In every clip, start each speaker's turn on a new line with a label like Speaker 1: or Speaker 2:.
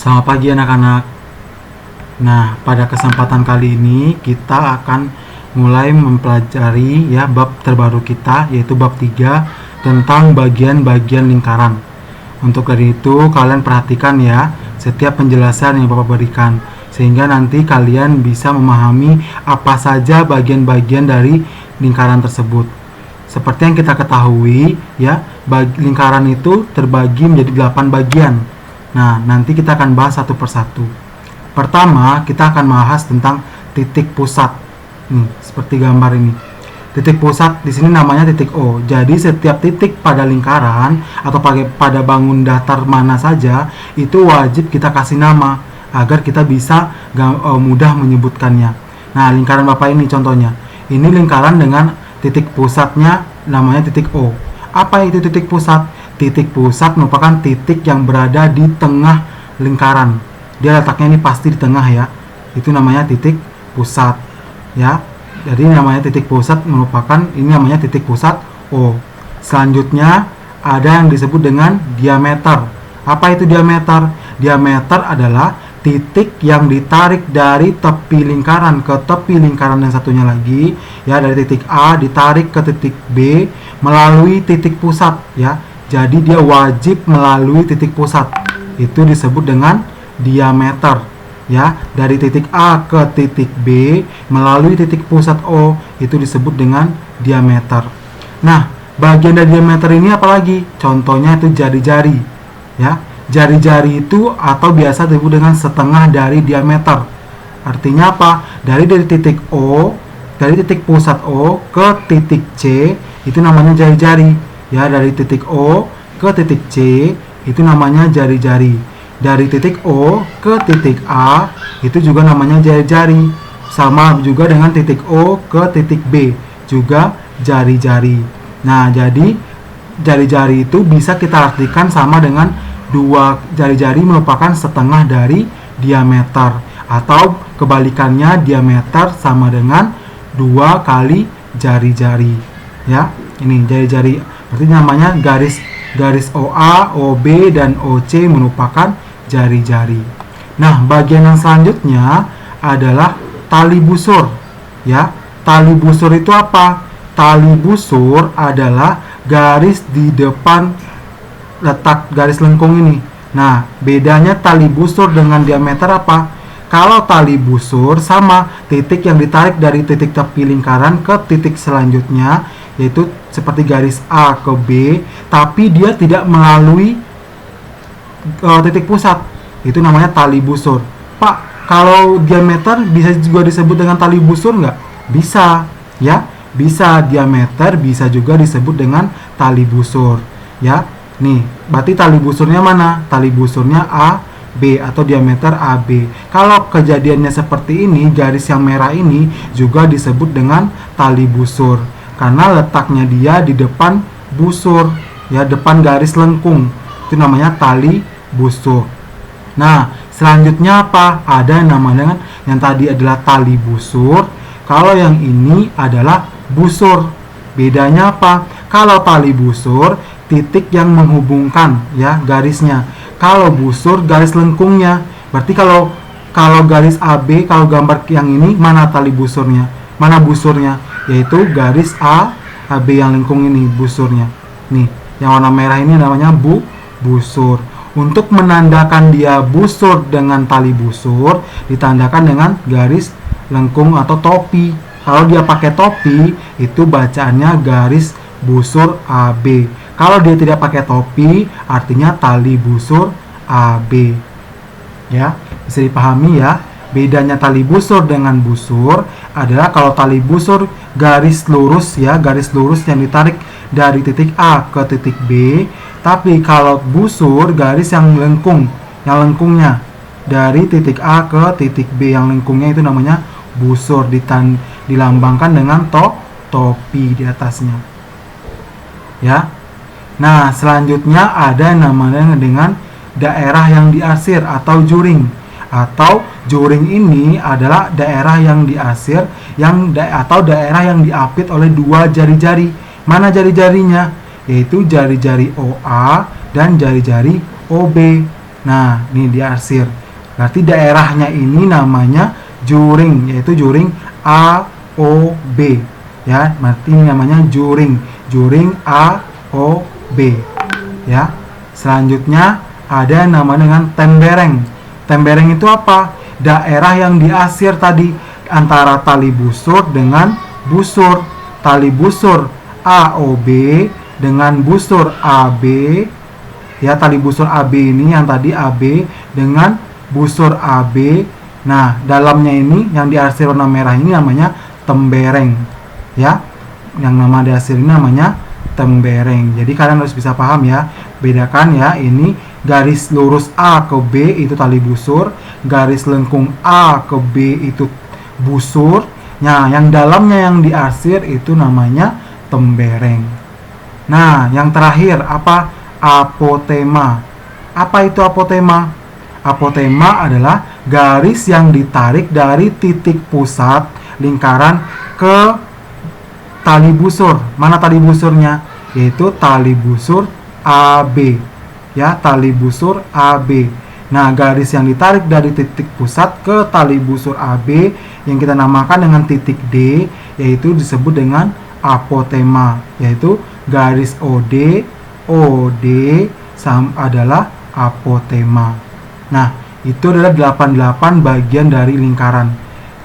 Speaker 1: Selamat pagi anak-anak. Nah, pada kesempatan kali ini kita akan mulai mempelajari ya bab terbaru kita, yaitu bab 3 tentang bagian-bagian lingkaran. Untuk dari itu kalian perhatikan ya setiap penjelasan yang Bapak berikan, sehingga nanti kalian bisa memahami apa saja bagian-bagian dari lingkaran tersebut. Seperti yang kita ketahui ya, lingkaran itu terbagi menjadi 8 bagian. Nah, nanti kita akan bahas satu persatu. Pertama, kita akan bahas tentang titik pusat. Nih, seperti gambar ini. Titik pusat di sini namanya titik O. Jadi setiap titik pada lingkaran atau pada bangun datar mana saja itu wajib kita kasih nama agar kita bisa mudah menyebutkannya. Nah, lingkaran Bapak ini contohnya. Ini lingkaran dengan titik pusatnya namanya titik O. Apa itu titik pusat? Titik pusat merupakan titik yang berada di tengah lingkaran. Dia letaknya ini pasti di tengah ya. Itu namanya titik pusat ya. Jadi namanya titik pusat ini namanya titik pusat O. Selanjutnya ada yang disebut dengan diameter. Apa itu diameter? Diameter adalah titik yang ditarik dari tepi lingkaran ke tepi lingkaran yang satunya lagi ya, dari titik A ditarik ke titik B melalui titik pusat ya. Jadi dia wajib melalui titik pusat. Itu disebut dengan diameter ya. Dari titik A ke titik B melalui titik pusat O itu disebut dengan diameter. Nah, bagian dari diameter ini apalagi? Contohnya itu jari-jari ya. Jari-jari itu atau biasa disebut dengan setengah dari diameter. Artinya apa? Dari titik O, dari titik pusat O ke titik C itu namanya jari-jari. Ya, dari titik O ke titik C itu namanya jari-jari. Dari titik O ke titik A itu juga namanya jari-jari. Sama juga dengan titik O ke titik B, juga jari-jari. Nah, jadi jari-jari itu bisa kita artikan sama dengan dua jari-jari merupakan setengah dari diameter, atau kebalikannya diameter sama dengan 2 kali jari-jari. Ya, ini jari-jari. Berarti namanya garis OA, OB, dan OC merupakan jari-jari. Nah, bagian yang selanjutnya adalah tali busur. Ya, tali busur itu apa? Tali busur adalah garis di depan letak garis lengkung ini. Nah, bedanya tali busur dengan diameter apa? Kalau tali busur sama titik yang ditarik dari titik tepi lingkaran ke titik selanjutnya, yaitu seperti garis A ke B, tapi dia tidak melalui titik pusat. Itu namanya tali busur. Pak, kalau diameter bisa juga disebut dengan tali busur nggak? Bisa, ya. Bisa diameter, bisa juga disebut dengan tali busur, ya. Nih, berarti tali busurnya mana? Tali busurnya A, B atau diameter AB. Kalau kejadiannya seperti ini, garis yang merah ini juga disebut dengan tali busur karena letaknya dia di depan busur, ya, depan garis lengkung. Itu namanya tali busur. Nah, selanjutnya apa? Ada yang namanya yang tadi adalah tali busur. Kalau yang ini adalah busur. Bedanya apa? Kalau tali busur titik yang menghubungkan ya garisnya. Kalau busur garis lengkungnya. Berarti kalau garis AB, kalau gambar yang ini mana tali busurnya? Mana busurnya? Yaitu garis AB yang lengkung ini busurnya. Nih, yang warna merah ini namanya busur. Untuk menandakan dia busur dengan tali busur ditandakan dengan garis lengkung atau topi. Kalau dia pakai topi itu bacaannya garis busur AB. Kalau dia tidak pakai topi artinya tali busur AB. Ya, bisa dipahami ya. Bedanya tali busur dengan busur adalah kalau tali busur garis lurus ya, garis lurus yang ditarik dari titik A ke titik B. Tapi kalau busur garis yang lengkung, yang lengkungnya dari titik A ke titik B, yang lengkungnya itu namanya busur, dilambangkan dengan topi di atasnya. Ya. Nah, selanjutnya ada yang namanya dengan daerah yang diarsir atau juring. Atau juring ini adalah daerah yang diarsir atau daerah yang diapit oleh dua jari-jari. Mana jari-jarinya? Yaitu jari-jari OA dan jari-jari OB. Nah, ini diarsir. Berarti daerahnya ini namanya juring, yaitu juring AOB. Ya, berarti ini namanya juring AOB. Ya. Selanjutnya ada yang namanya dengan tembereng. Tembereng itu apa? Daerah yang diarsir tadi antara tali busur dengan busur. Tali busur AOB dengan busur AB. Ya, tali busur AB ini yang tadi AB dengan busur AB. Nah, dalamnya ini yang diarsir warna merah ini namanya tembereng. Ya, yang nama diarsir ini namanya tembereng. Jadi kalian harus bisa paham ya. Bedakan ya, ini garis lurus A ke B itu tali busur, garis lengkung A ke B itu busur. Nah, yang dalamnya yang diarsir itu namanya tembereng. Nah, yang terakhir apa? Apotema. Apa itu apotema? Apotema adalah garis yang ditarik dari titik pusat lingkaran ke tali busur. Mana tali busurnya? Yaitu tali busur AB. Ya, tali busur AB. Nah, garis yang ditarik dari titik pusat ke tali busur AB yang kita namakan dengan titik D, yaitu disebut dengan apotema, yaitu garis OD adalah apotema. Nah, itu adalah 88 bagian dari lingkaran.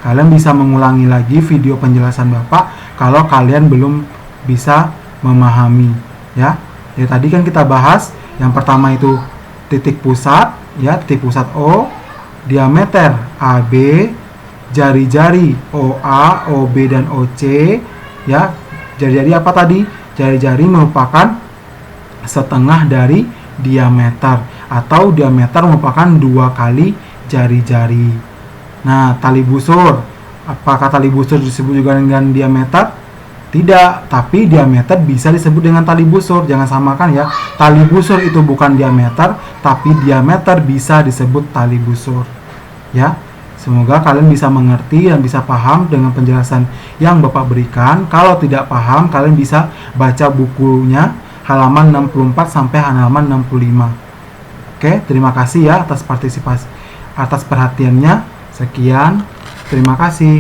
Speaker 1: Kalian bisa mengulangi lagi video penjelasan Bapak kalau kalian belum bisa memahami, ya. Ya, tadi kan kita bahas yang pertama itu titik pusat, ya, titik pusat O, diameter AB, jari-jari OA, OB dan OC, ya. Jari-jari apa tadi? Jari-jari merupakan setengah dari diameter, atau diameter merupakan 2 kali jari-jari. Nah, tali busur, apakah tali busur disebut juga dengan diameter? Tidak, tapi diameter bisa disebut dengan tali busur. Jangan samakan ya, tali busur itu bukan diameter, tapi diameter bisa disebut tali busur. Ya, semoga kalian bisa mengerti dan bisa paham dengan penjelasan yang Bapak berikan. Kalau tidak paham, kalian bisa baca bukunya halaman 64 sampai halaman 65. Oke, terima kasih ya atas partisipasi, atas perhatiannya. Sekian, terima kasih.